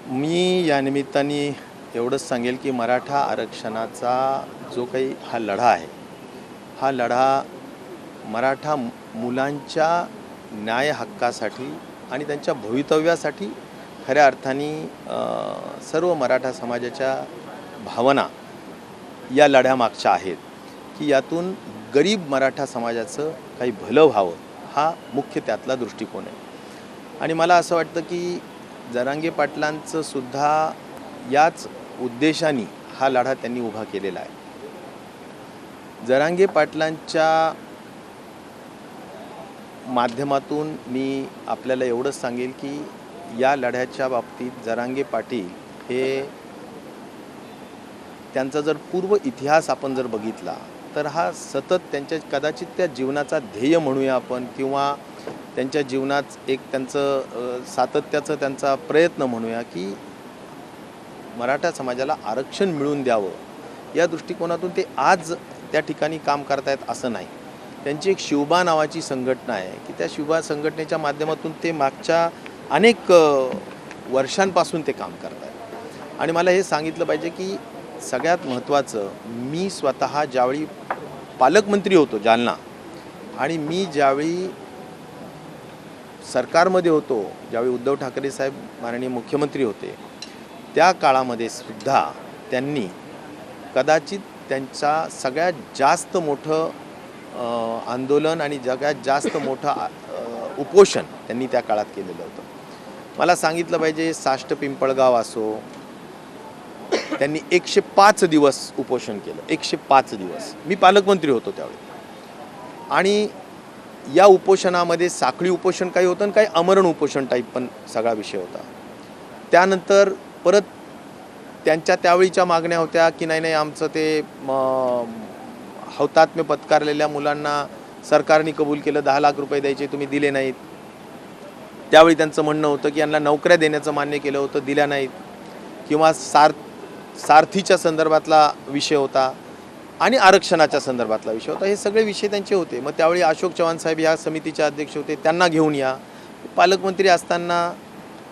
मी या निमित्ताने एवढंच सांगेल की मराठा आरक्षणाचा जो काही हा लढा आहे, हा लढा मराठा मुलांच्या न्याय हक्कासाठी आणि त्यांच्या भवितव्यासाठी खऱ्या अर्थाने सर्व मराठा समाजाच्या भावना या लढ्यामागच्या आहेत की यातून गरीब मराठा समाजाचं काही भलं व्हावं, हा मुख्य त्यातला दृष्टिकोन आहे. आणि मला असं वाटतं की जरांगे पाटलांचं सुद्धा याच उद्देशाने हा लढा त्यांनी उभा केलेला आहे. जरांगे पाटलांच्या माध्यमातून मी आपल्याला एवढंच सांगेल की या लढ्याच्या बाबतीत जरांगे पाटील हे त्यांचा जर पूर्व इतिहास आपण जर बघितला तर हा सतत त्यांच्या कदाचित त्या जीवनाचा ध्येय म्हणूया आपण, किंवा त्यांच्या जीवनात एक त्यांचं सातत्याचं त्यांचा प्रयत्न म्हणूया की मराठा समाजाला आरक्षण मिळवून द्यावं, या दृष्टिकोनातून ते आज त्या ठिकाणी काम करतायत असं नाही. त्यांची एक शिवबा नावाची संघटना आहे की त्या शिवबा संघटनेच्या माध्यमातून ते मागच्या अनेक वर्षांपासून ते काम करत आहेत. आणि मला हे सांगितलं पाहिजे की सगळ्यात महत्त्वाचं, मी स्वतः ज्यावेळी पालकमंत्री होतो जालना आणि मी ज्यावेळी सरकारमध्ये होतो, ज्यावेळी उद्धव ठाकरे साहेब माननीय मुख्यमंत्री होते, त्या काळामध्ये सुद्धा त्यांनी कदाचित त्यांचा सगळ्यात जास्त मोठं आंदोलन आणि सगळ्यात जास्त मोठं उपोषण त्यांनी त्या काळात केलेलं होतं. मला सांगितलं पाहिजे, साष्ट पिंपळगाव असो, त्यांनी 105 दिवस उपोषण केलं. 105 दिवस. मी पालकमंत्री होतो त्यावेळी. आणि या उपोषणामध्ये साखळी उपोषण काही होतं आणि काही आमरण उपोषण टाईप पण सगळा विषय होता. त्यानंतर परत त्यांच्या त्यावेळीच्या मागण्या होत्या की नाही आमचं ते हौतात्म्य पत्कारलेल्या मुलांना सरकारने कबूल केलं, 10 लाख रुपये द्यायचे, तुम्ही दिले नाहीत. त्यावेळी त्यांचं म्हणणं होतं की यांना नोकऱ्या देण्याचं मान्य केलं होतं, दिल्या नाहीत. किंवा सारथीच्या संदर्भातला विषय होता आणि आरक्षणाच्या संदर्भातला विषय होता. हे सगळे विषय त्यांचे होते. मग त्यावेळी अशोक चव्हाण साहेब या समितीचे अध्यक्ष होते, त्यांना घेऊन या. पालकमंत्री असताना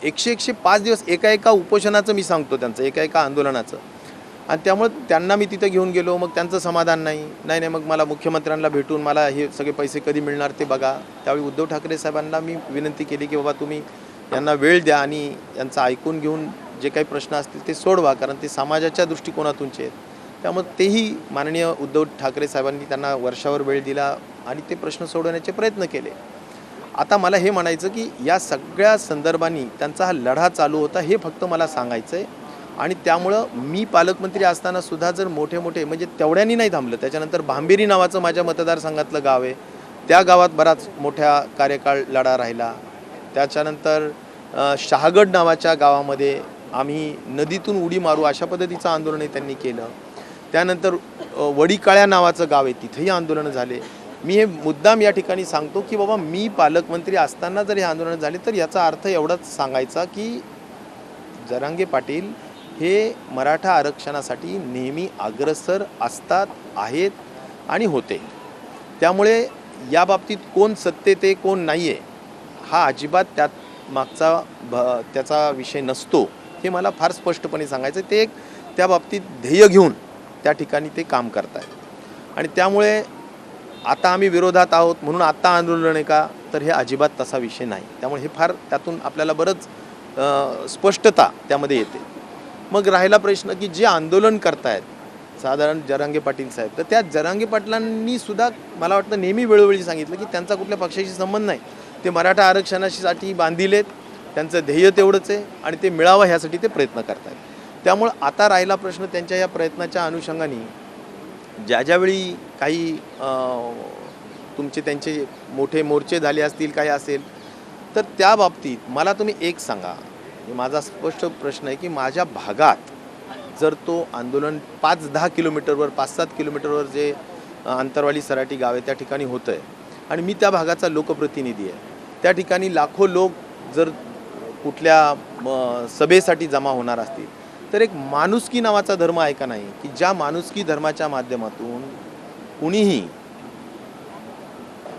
105 दिवस एका उपोषणाचं मी सांगतो, त्यांचं एका आंदोलनाचं. आणि त्यामुळे त्यांना मी तिथं घेऊन गेलो. मग त्यांचं समाधान नाही, मग मला मुख्यमंत्र्यांना भेटून मला हे सगळे पैसे कधी मिळणार ते बघा. त्यावेळी उद्धव ठाकरे साहेबांना मी विनंती केली की बाबा तुम्ही यांना वेळ द्या आणि यांचं ऐकून घेऊन जे काही प्रश्न असतील ते सोडवा, कारण ते समाजाच्या दृष्टिकोनातूनचे आहेत. त्यामुळे तेही माननीय उद्धव ठाकरे साहेबांनी त्यांना वर्षावर वेळ दिला आणि ते प्रश्न सोडवण्याचे प्रयत्न केले. आता मला हे म्हणायचं की या सगळ्या संदर्भांनी त्यांचा हा लढा चालू होता, हे फक्त मला सांगायचं आहे. आणि त्यामुळं मी पालकमंत्री असताना सुद्धा जर मोठे म्हणजे तेवढ्यांनी नाही थांबलं. त्याच्यानंतर भांबेरी नावाचं माझ्या मतदारसंघातलं गाव आहे, त्या गावात बराच मोठ्या कार्यकाळ लढा राहिला. त्याच्यानंतर शहागड नावाच्या गावामध्ये आम्ही नदीतून उडी मारू अशा पद्धतीचं आंदोलनही त्यांनी केलं. त्यानंतर वडीकाळ्या नावाचं गाव आहे, तिथेही आंदोलनं झाले. मी हे मुद्दाम या ठिकाणी सांगतो की बाबा मी पालकमंत्री असताना जर हे आंदोलन झाले तर याचा अर्थ एवढाच सांगायचा की जरांगे पाटील हे मराठा आरक्षणासाठी नेहमी अग्रेसर असतात, आहेत आणि होते. त्यामुळे या बाबतीत कोण सत्तेत आहे कोण नाही आहे हा अजिबात त्यात मागचा त्याचा विषय नसतो, हे मला फार स्पष्टपणे सांगायचं. ते एक त्या बाबतीत ध्येय घेऊन त्या ठिकाणी ते काम करत आहेत. आणि त्यामुळे आता आम्ही विरोधात आहोत म्हणून आता आंदोलन आहे का, तर हे अजिबात तसा विषय नाही. त्यामुळे हे फार त्यातून आपल्याला बरंच स्पष्टता त्यामध्ये येते. मग राहिला प्रश्न की जे आंदोलन करतायत साधारण जरांगे पाटील साहेब, तर त्या जरांगे पाटलांनी सुद्धा मला वाटतं नेहमी वेळोवेळी सांगितलं की त्यांचा कुठल्या पक्षाशी संबंध नाही, ते मराठा आरक्षणासाठी बांधिलेत, त्यांचं ध्येय तेवढंच आहे आणि ते मिळावं ह्यासाठी ते प्रयत्न करतायत. त्यामुळं आता राहिला प्रश्न त्यांच्या या प्रयत्नाच्या अनुषंगाने ज्यावेळी काही त्यांचे मोठे मोर्चे झाले असतील, काही असेल, तर त्या बाबतीत मला तुम्ही एक सांगा, माझा स्पष्ट प्रश्न आहे की माझ्या भागात जर तो आंदोलन 5-10 किलोमीटरवर 5-7 किलोमीटरवर जे अंतरवाली सराटी गाव आहे त्या ठिकाणी होतं आहे आणि मी त्या भागाचा लोकप्रतिनिधी आहे, त्या ठिकाणी लाखो लोक जर कुठल्या सभेसाठी जमा होणार असतील तर एक माणुसकी नावाचा धर्म आहे का नाही, की ज्या माणुसकी धर्माच्या माध्यमातून कुणीही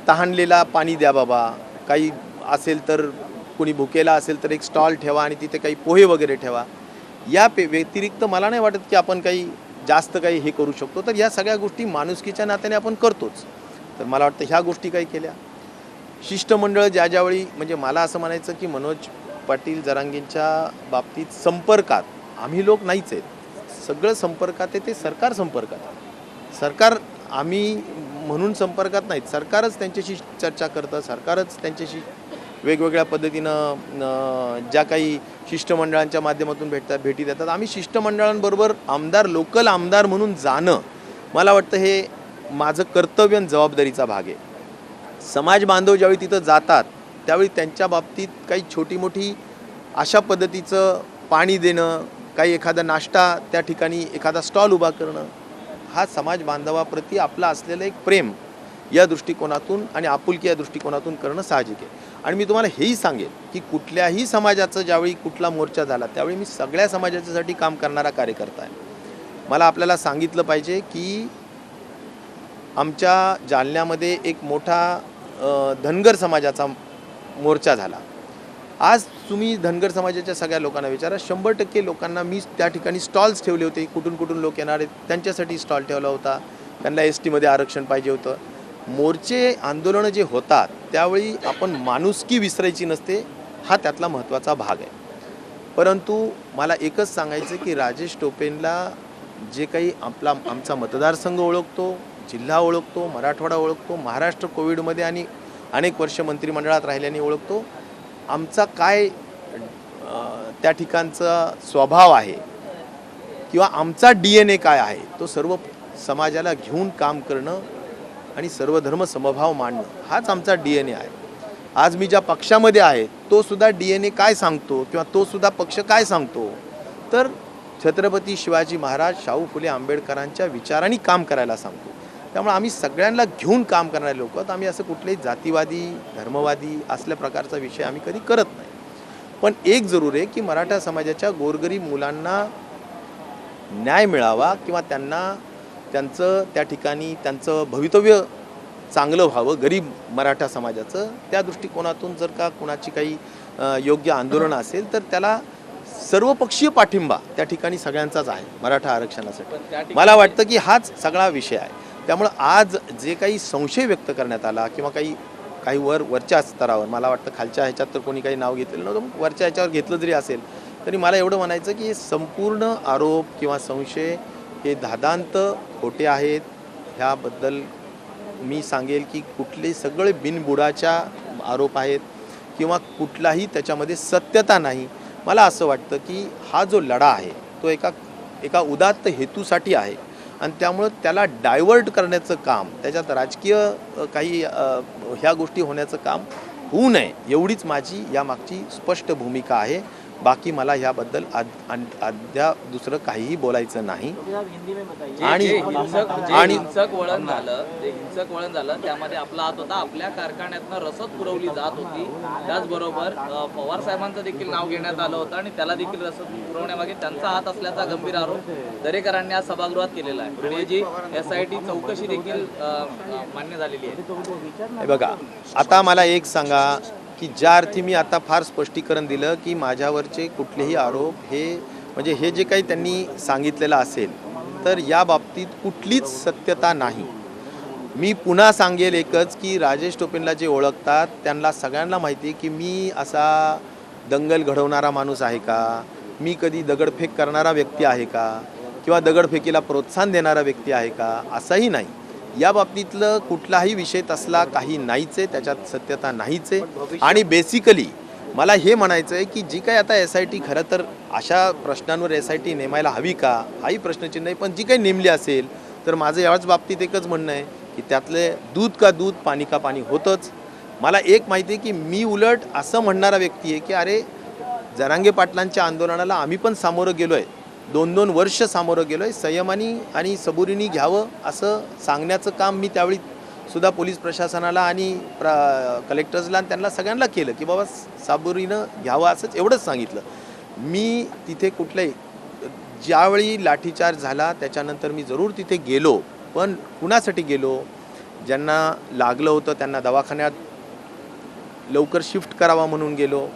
तहानलेला पाणी द्या बाबा, काही असेल तर कोणी भुकेला असेल तर एक स्टॉल ठेवा आणि तिथे काही पोहे वगैरे ठेवा. या व्यतिरिक्त मला नाही वाटत की आपण काही जास्त काही हे करू शकतो. तर या सगळ्या गोष्टी माणुसकीच्या नात्याने आपण करतोच. तर मला वाटतं ह्या गोष्टी काही केल्या. शिष्टमंडळ ज्यावेळी म्हणजे मला असं म्हणायचं की मनोज पाटील जरांगेंच्या बाबतीत संपर्कात आम्ही लोक नाहीच आहेत. सगळं संपर्कात आहे ते सरकार संपर्कात आहे. सरकार आम्ही म्हणून संपर्कात नाहीत. सरकारच त्यांच्याशी चर्चा करतं. सरकारच त्यांच्याशी वेगवेगळ्या पद्धतीनं ज्या काही शिष्टमंडळांच्या माध्यमातून भेटी देतात. आम्ही शिष्टमंडळांबरोबर लोकल आमदार म्हणून जाणं मला वाटतं हे माझं कर्तव्य आणि जबाबदारीचा भाग आहे. समाज बांधव ज्यावेळी तिथं जातात त्यावेळी त्यांच्या बाबतीत काही छोटी मोठी अशा पद्धतीचं पाणी देणं, काही एखादा नाश्ता त्या ठिकाणी एखादा स्टॉल उभा करणं, हा समाज बांधवाप्रती आपला असलेलं एक प्रेम या दृष्टिकोनातून आणि आपुलकी या दृष्टिकोनातून करणं साहजिक आहे. आणि मी तुम्हाला हेही सांगेन की कुठल्याही समाजाचं ज्यावेळी कुठला मोर्चा झाला त्यावेळी मी सगळ्या समाजाच्यासाठी काम करणारा कार्यकर्ता आहे. मला आपल्याला सांगितलं पाहिजे की आमच्या जालन्यामध्ये एक मोठा धनगर समाजाचा मोर्चा झाला. आज तुम्ही धनगर समाजाच्या सगळ्या लोकांना विचारा, 100% लोकांना मी त्या ठिकाणी स्टॉल्स ठेवले होते. कुठून कुठून लोक येणार आहेत त्यांच्यासाठी स्टॉल ठेवला होता. त्यांना STमध्ये आरक्षण पाहिजे होतं. मोर्चे आंदोलनं जे होतात त्यावेळी आपण माणुसकी विसरायची नसते, हा त्यातला महत्त्वाचा भाग आहे. परंतु मला एकच सांगायचं की राजेश टोपेंना जे काही आमचा मतदारसंघ ओळखतो, जिल्हा ओळखतो, मराठवाडा ओळखतो, महाराष्ट्र कोविडमध्ये आणि अनेक वर्ष मंत्रिमंडळात राहिल्याने ओळखतो, आमचा काय त्या ठिकाणचा स्वभाव आहे किंवा आमचा DNA काय आहे, तो सर्व समाजाला घेऊन काम करणं आणि सर्व धर्म समभाव मांडणं हाच आमचा DNA आहे. आज मी ज्या पक्षामध्ये आहे तो सुद्धा DNA काय सांगतो किंवा तो सुद्धा पक्ष काय सांगतो, तर छत्रपती शिवाजी महाराज, शाहू फुले आंबेडकरांच्या विचारांनी काम करायला सांगतो. त्यामुळे आम्ही सगळ्यांना घेऊन काम करणारे लोक आहोत. आम्ही असं कुठलेही जातीवादी, धर्मवादी असल्या प्रकारचा विषय आम्ही कधी करत नाही. पण एक जरूर आहे की मराठा समाजाच्या गोरगरीब मुलांना न्याय मिळावा किंवा त्यांचं त्या ठिकाणी त्यांचं भवितव्य चांगलं व्हावं गरीब मराठा समाजाचं, त्या दृष्टिकोनातून जर का कुणाची काही योग्य आंदोलन असेल तर त्याला सर्वपक्षीय पाठिंबा त्या ठिकाणी सगळ्यांचाच आहे मराठा आरक्षणासाठी. मला वाटतं की हाच सगळा विषय आहे. त्यामुळं आज जे काही संशय व्यक्त करण्यात आला किंवा काही वरच्या स्तरावर, मला वाटतं खालच्या ह्याच्यात तर कोणी काही नाव घेतलेलं नव्हतं, वरच्या ह्याच्यावर घेतलं जरी असेल तरी मला एवढं म्हणायचं की संपूर्ण आरोप किंवा संशय हे धादांत खोटे आहेत. ह्याबद्दल मी सांगेल की कुठले सगळे बिनबुडाच्या आरोप आहेत किंवा कुठलाही त्याच्यामध्ये सत्यता नाही. मला असं वाटतं की हा जो लढा आहे तो एका उदात्त हेतूसाठी आहे आणि त्यामुळं त्याला डायव्हर्ट करण्याचं काम, त्याच्यात राजकीय काही ह्या गोष्टी होण्याचं काम होऊ नये एवढीच माझी यामागची स्पष्ट भूमिका आहे. बाकी मला ह्याबद्दल अद्याप दुसरं काहीही बोलायचं नाही. आणि हिंसक वळण झालं त्यामध्ये आपला हात होता. आपल्या कारखान्यातनं रसद पुरवली जात होती. त्याचबरोबर पवार साहेबांचं देखील नाव घेण्यात आलं होतं आणि त्याला देखील रसद पुरवण्यामागे त्यांचा हात असल्याचा गंभीर आरोप दरेकरांनी आज सभागृहात केलेला आहे. आणि जी SIT चौकशी देखील मान्य झालेली आहे. बघा, आता मला एक सांगा की ज्या अर्थी मी आता फार स्पष्टीकरण दिलं की माझ्यावरचे कुठलेही आरोप म्हणजे हे जे काही त्यांनी सांगितलेलं असेल तर या बाबतीत कुठलीच सत्यता नाही. मी पुन्हा सांगेल एकच की राजेश टोपेंना जे ओळखतात त्यांना सगळ्यांना माहिती आहे की मी असा दंगल घडवणारा माणूस आहे का, मी कधी दगडफेक करणारा व्यक्ती आहे का किंवा दगडफेकीला प्रोत्साहन देणारा व्यक्ती आहे का, असंही नाही. या बाबतीतलं कुठलाही विषय तसला काही नाहीच आहे, त्याच्यात सत्यता नाहीच आहे. आणि बेसिकली मला हे म्हणायचं आहे की जी काही आता SIT, खरं तर अशा प्रश्नांवर SIT नेमायला हवी का हाही प्रश्नचिन्ह आहे, पण जी काही नेमली असेल तर माझं याच बाबतीत एकच म्हणणं आहे की त्यातले दूध का दूध, पाणी का पाणी होतंच. मला एक माहिती आहे की मी उलट असं म्हणणारा व्यक्ती आहे की अरे जरांगे पाटलांच्या आंदोलनाला आम्ही पण सामोरं गेलो आहे, 2-2 वर्ष सामोरं गेलो आहे. संयमानी आणि सबुरीने घ्यावं असं सांगण्याचं काम मी त्यावेळी सुद्धा पोलीस प्रशासनाला आणि कलेक्टर्सला त्यांना सगळ्यांना केलं की बाबा साबुरीनं घ्यावं असंच एवढंच सांगितलं. मी तिथे कुठल्याही ज्यावेळी लाठीचार्ज झाला त्याच्यानंतर मी जरूर तिथे गेलो, पण कुणासाठी गेलो, ज्यांना लागलं होतं त्यांना दवाखान्यात लवकर शिफ्ट करावा म्हणून गेलो.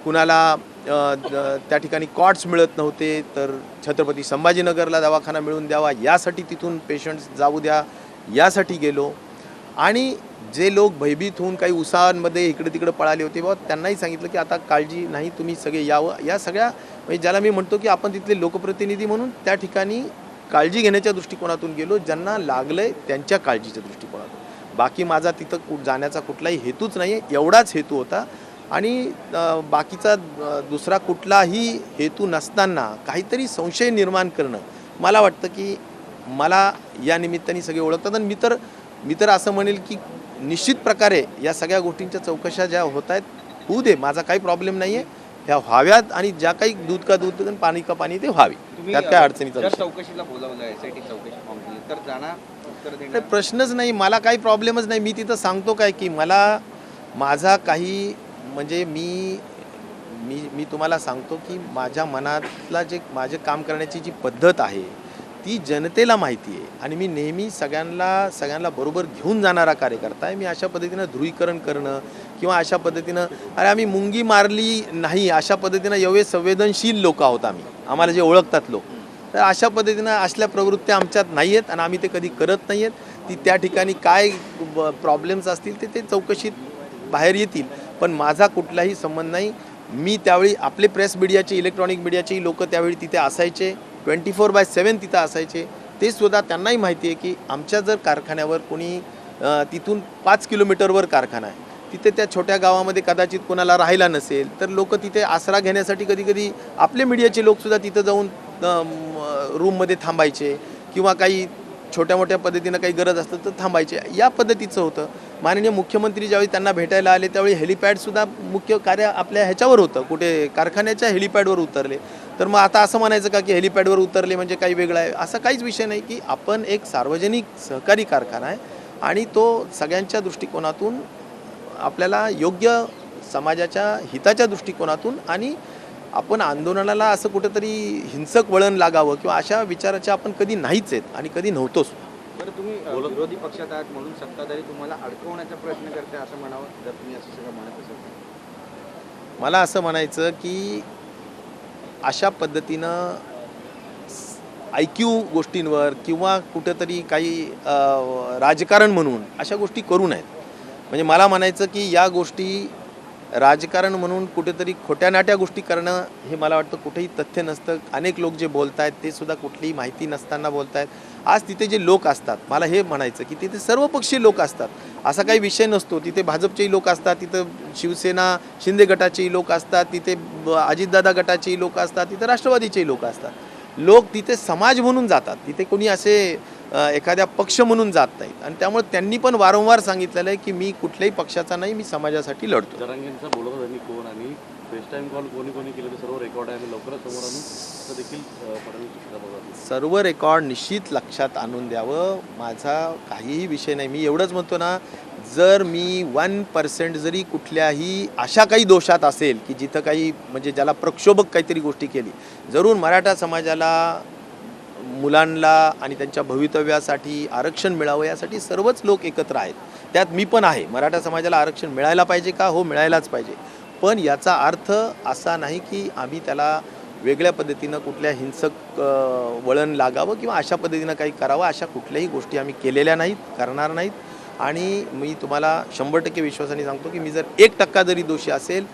कुणाला त्या ठिकाणी कॉट्स मिळत नव्हते तर छत्रपती संभाजीनगरला दवाखाना मिळवून द्यावा यासाठी तिथून पेशंट्स जाऊ द्या यासाठी गेलो. आणि जे लोक भयभीत होऊन काही उत्साहांमध्ये इकडे तिकडे पळाले होते बाबा त्यांनाही सांगितलं की आता काळजी नाही, तुम्ही सगळे यावं. या सगळ्या म्हणजे ज्याला मी म्हणतो की आपण तिथले लोकप्रतिनिधी म्हणून त्या ठिकाणी काळजी घेण्याच्या दृष्टिकोनातून गेलो, ज्यांना लागलंय त्यांच्या काळजीच्या दृष्टिकोनातून. बाकी माझा तिथं जाण्याचा कुठलाही हेतूच नाही आहे, एवढाच हेतू होता. आणि बाकीचा दुसरा कुठलाही हेतू नसताना काहीतरी संशय निर्माण करणं, मला वाटतं की मला या निमित्ताने सगळे ओळखतात. आणि मी तर असं म्हणेल की निश्चित प्रकारे या सगळ्या गोष्टींच्या चौकशा ज्या होत आहेत होऊ दे, माझा काही प्रॉब्लेम नाही आहे. ह्या व्हाव्यात आणि ज्या काही दूध का दूध आणि पाणी का पाणी ते व्हावी, त्यात काय अडचणीचा विषय चौकशीला बोलावलं SIT चौकशी मागली तर जाणार उत्तर नाही. देणार प्रश्नच नाही, मला काही प्रॉब्लेमच नाही. मी तिथं सांगतो काय की मला माझा काही म्हणजे मी तुम्हाला सांगतो की माझ्या मनातला जे माझे काम करण्याची जी पद्धत आहे ती जनतेला माहिती आहे. आणि मी नेहमी सगळ्यांना बरोबर घेऊन जाणारा कार्यकर्ता आहे. मी अशा पद्धतीनं ध्रुवीकरण करणं किंवा अशा पद्धतीनं अरे आम्ही मुंगी मारली नाही अशा पद्धतीनं एवढे संवेदनशील लोक आहोत आम्हाला जे ओळखतात लोक. तर अशा पद्धतीनं असल्या प्रवृत्त्या आमच्यात नाही आहेत आणि आम्ही ते कधी करत नाही आहेत. ती त्या ठिकाणी काय प्रॉब्लेम्स असतील ते चौकशीत बाहेर येतील, पण माझा कुठलाही संबंध नाही. मी त्यावेळी आपले प्रेस मीडियाचे इलेक्ट्रॉनिक मीडियाचेही लोक त्यावेळी तिथे असायचे, 24/7 तिथं असायचे. ते सुद्धा त्यांनाही माहिती आहे की आमच्या जर कारखान्यावर कोणी तिथून 5 किलोमीटरवर कारखाना आहे, तिथे त्या छोट्या गावामध्ये कदाचित कोणाला राहायला नसेल तर लोक तिथे आसरा घेण्यासाठी कधी आपले मीडियाचे लोकसुद्धा तिथं जाऊन रूममध्ये थांबायचे किंवा काही छोट्या मोठ्या पद्धतीनं काही गरज असतं तर थांबायचे. या पद्धतीचं होतं. माननीय मुख्यमंत्री ज्यावेळी त्यांना भेटायला आले त्यावेळी हेलिपॅडसुद्धा मुख्य कार्य आपल्या ह्याच्यावर होतं, कुठे कारखान्याच्या हेलिपॅडवर उतरले. तर मग आता असं म्हणायचं का की हेलिपॅडवर उतरले म्हणजे काही वेगळं आहे, असा काहीच विषय नाही. की आपण एक सार्वजनिक सहकारी कारखाना आहे आणि तो सगळ्यांच्या दृष्टिकोनातून आपल्याला योग्य समाजाच्या हिताच्या दृष्टिकोनातून आणि आपण आंदोलनाला असं कुठंतरी हिंसक वळण लागावं किंवा अशा विचाराचे आपण कधी नाहीच आहेत आणि कधी नव्हतोच. बरं तुम्ही विरोधी पक्षात आहात म्हणून सत्ताधारी तुम्हाला अडकवण्याचा प्रयत्न करते असं म्हणावं जर तुम्ही असं सगळं म्हणत असाल? मला असं म्हणायचं की अशा पद्धतीनं IQ गोष्टींवर किंवा कुठेतरी काही राजकारण म्हणून अशा गोष्टी करू नयेत. म्हणजे मला म्हणायचं की या गोष्टी राजकारण म्हणून कुठेतरी खोट्या नाट्या गोष्टी करणं हे मला वाटतं कुठेही तथ्य नसतं. अनेक लोक जे बोलत आहेत ते सुद्धा कुठलीही माहिती नसताना बोलत आहेत. आज तिथे जे लोक असतात, मला हे म्हणायचं की तिथे सर्वपक्षीय लोक असतात, असा काही विषय नसतो. तिथे भाजपचेही लोक असतात, तिथं शिवसेना शिंदे गटाचेही लोक असतात, तिथे अजितदादा गटाचेही लोक असतात, तिथे राष्ट्रवादीचेही लोक असतात. लोक तिथे समाज म्हणून जातात, तिथे कोणी असे एखाद्या पक्ष म्हणून जात नाहीत. आणि त्यामुळे त्यांनी पण वारंवार सांगितलेलं आहे की मी कुठल्याही पक्षाचा नाही, मी समाजासाठी लढतो. जरांगेंचा बोलत त्यांनी कोण आणि फेस टाईम कॉल कोणी केलं ते सर्व रेकॉर्ड आहे आणि लवकरच समोर आणून असं देखील फडणवीस सर्व रेकॉर्ड निश्चित लक्षात आणून द्यावं. माझा काहीही विषय नाही. मी एवढंच म्हणतो ना, जर मी 1% जरी कुठल्याही अशा काही दोषात असेल की जिथं काही म्हणजे ज्याला प्रक्षोभक काहीतरी गोष्टी केली, जरूर मराठा समाजाला मुलांना आणि त्यांच्या भवितव्यासाठी आरक्षण मिळावं यासाठी सर्वच लोक एकत्र आहेत. त्यात मी पण आहे. मराठा समाजाला आरक्षण मिळायला पाहिजे का? हो, मिळायलाच पाहिजे. पण याचा अर्थ असा नाही की आम्ही त्याला वेगळ्या पद्धतीनं कुठल्या हिंसक वळण लागावं किंवा अशा पद्धतीनं काही करावं. अशा कुठल्याही गोष्टी आम्ही केलेल्या नाहीत, करणार नाहीत. आणि मी तुम्हाला 100% विश्वासाने सांगतो की मी जर 1% जरी दोषी असेल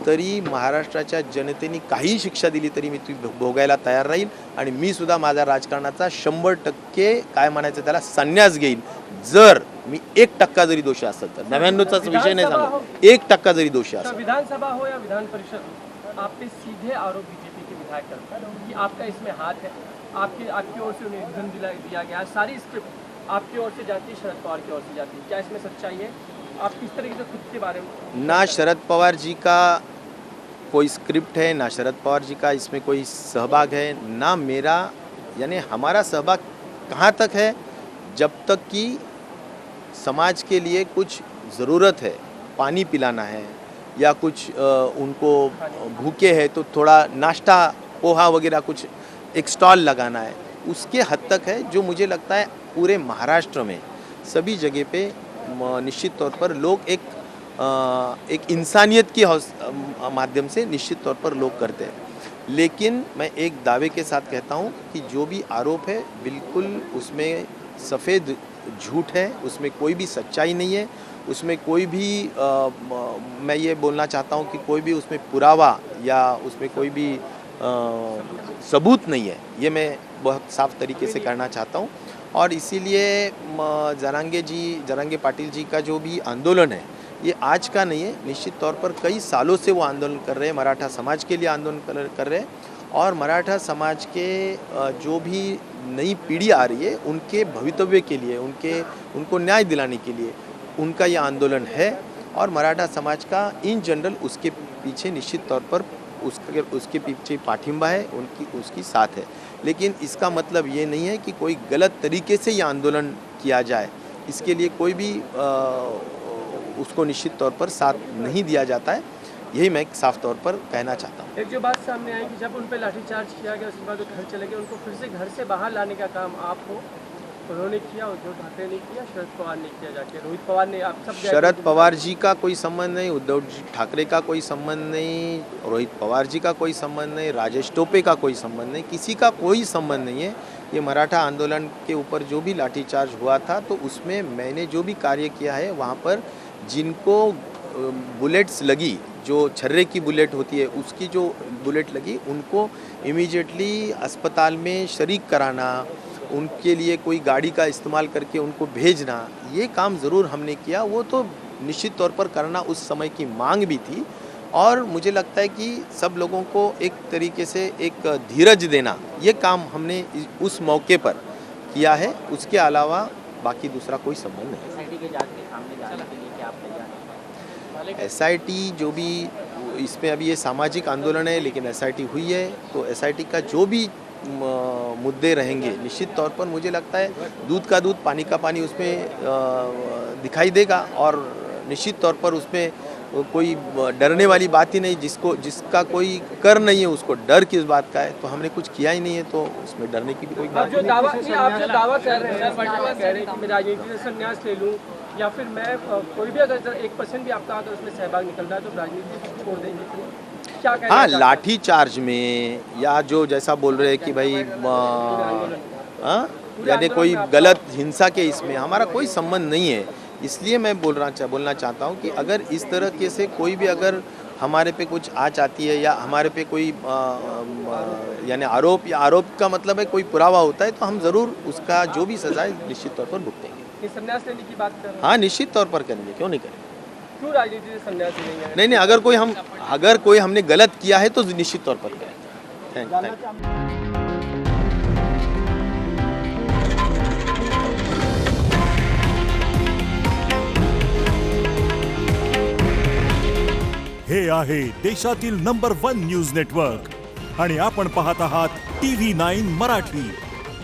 तरी महाराष्ट्राच्या जनतेने काही शिक्षा दिली तरी मी ती भोगायला तयार राहील. आणि मी सुद्धा माझ्या राजकारणाचा 100% काय म्हणायचं त्याला संन्यास घेईल जर मी 1% जरी दोषी असेल तर. 99चा विषय नाही सांगत, 1% जरी दोषी असेल. विधानसभा हो या विधान परिषद, आप पे सीधे आरोप बीजेपी के विधायक करते हैं कि आपका इसमें हाथ है, आपकी ओर से उन्हें ईंधन दिया गया, सारी स्क्रिप्ट आपकी ओर से जाती है, शरद पवार की ओर से जाती है. क्या इसमें सच्चाई है? आप किस तरीके से खुद के बारे में? ना शरद पवार जी का कोई स्क्रिप्ट है, ना शरद पवार जी का इसमें कोई सहभाग है, ना मेरा यानी हमारा सहभाग कहाँ तक है, जब तक कि समाज के लिए कुछ ज़रूरत है, पानी पिलाना है या कुछ उनको भूखे हैं तो थोड़ा नाश्ता पोहा वगैरह कुछ एक स्टॉल लगाना है, उसके हद तक है. जो मुझे लगता है पूरे महाराष्ट्र में सभी जगह पे निश्चित तौर पर लोग एक एक इंसानियत की माध्यम से निश्चित तौर पर लोग करते हैं। लेकिन मैं एक दावे के साथ कहता हूँ कि जो भी आरोप है बिल्कुल उसमें सफ़ेद झूठ है, उसमें कोई भी सच्चाई नहीं है, उसमें कोई भी मैं ये बोलना चाहता हूँ कि कोई भी उसमें पुरावा या उसमें कोई भी सबूत नहीं है। ये मैं बहुत साफ तरीके से कहना चाहता हूँ। और इसीलिए जरांगे पाटिल जी का जो भी आंदोलन है ये आज का नहीं है, निश्चित तौर पर कई सालों से वो आंदोलन कर रहे हैं, मराठा समाज के लिए आंदोलन कर रहे हैं। और मराठा समाज के जो भी नई पीढ़ी आ रही है उनके भवितव्य के लिए, उनको न्याय दिलाने के लिए उनका ये आंदोलन है। और मराठा समाज का इन जनरल उसके पीछे निश्चित तौर पर उसके पीछे पाठिंबा है, उसकी साथ है। लेकिन इसका मतलब ये नहीं है कि कोई गलत तरीके से ये आंदोलन किया जाए, इसके लिए कोई भी उसको निश्चित तौर पर साथ नहीं दिया जाता है। यही मैं साफ तौर पर कहना चाहता हूँ। एक जो बात सामने आई कि जब उन पर लाठीचार्ज किया गया उसके बाद वो घर चले गए, उनको फिर से घर से बाहर लाने का काम आप हो, उन्होंने किया, उद्धव ठाकरे ने किया, शरद पवार ने किया जाके, रोहित पवार ने, आप सब शरद पवार जी का कोई संबंध नहीं, उद्धव ठाकरे का कोई संबंध नहीं, रोहित पवार जी का कोई संबंध नहीं, राजेश टोपे का कोई संबंध नहीं, किसी का कोई संबंध नहीं है। ये मराठा आंदोलन के ऊपर जो भी लाठीचार्ज हुआ था तो उसमें मैंने जो भी कार्य किया है वहाँ पर जिनको बुलेट्स लगी, जो छर्रे की बुलेट होती है उसकी जो बुलेट लगी, उनको इमीडिएटली अस्पताल में शरीक कराना, उनके लिए कोई गाड़ी का इस्तेमाल करके उनको भेजना, ये काम ज़रूर हमने किया। वो तो निश्चित तौर पर करना उस समय की मांग भी थी। और मुझे लगता है कि सब लोगों को एक तरीके से एक धीरज देना, ये काम हमने उस मौके पर किया है। उसके अलावा बाकी दूसरा कोई संबंध नहीं। एसआईटी के जांच के सामने जाने के लिए क्या आप तैयार हैं? एसआईटी जो भी इसमें अभी ये सामाजिक आंदोलन है, लेकिन एसआईटी हुई है तो एसआईटी का जो भी मुद्दे रहेंगे निश्चित तौर पर मुझे लगता है दूध का दूध पानी का पानी उसमें दिखाई देगा। और निश्चित तौर पर उसमें कोई डरने वाली बात ही नहीं, जिसका कोई कर नहीं है उसको डर किस बात का है। तो हमने कुछ किया ही नहीं है तो उसमें डरने की भी कोई बात आप जो दावा कर रहे हैं, कह रहे हैं कि मैं राजनीति से संन्यास ले लूँ या फिर मैं कोई भी अगर 1% भी आपका अगर उसमें सहभाग निकलता है तो राजनीति से छोड़ देंगे, क्या कहना हाँ, चाहते हैं? लाठी चार्ज में या जो जैसा बोल रहे हैं कि भाई यानी कोई गलत हिंसा के इसमें हमारा कोई संबंध नहीं है। इसलिए मैं बोलना चाहता हूँ कि अगर इस तरह से कोई भी अगर हमारे पे कुछ आँच आती है या हमारे पे कोई यानी आरोप का मतलब है कोई पुरावा होता है तो हम ज़रूर उसका जो भी सज़ा है निश्चित तौर पर भुगतेंगे। कि संन्यास लेने की बात कर रहे हैं, हाँ, निश्चित तौर पर करेंगे, क्यों नहीं करेंगे। क्यों राजनीति से संन्यास लेंगे? नहीं, अगर कोई हमने गलत किया है तो निश्चित तौर पर करेंगे। Thank you. हे आहे देशातील नंबर 1 न्यूज नेटवर्क आणि आपण पाहत आहात TV9 मराठी।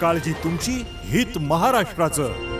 काळजी तुमची, हित महाराष्ट्राचं।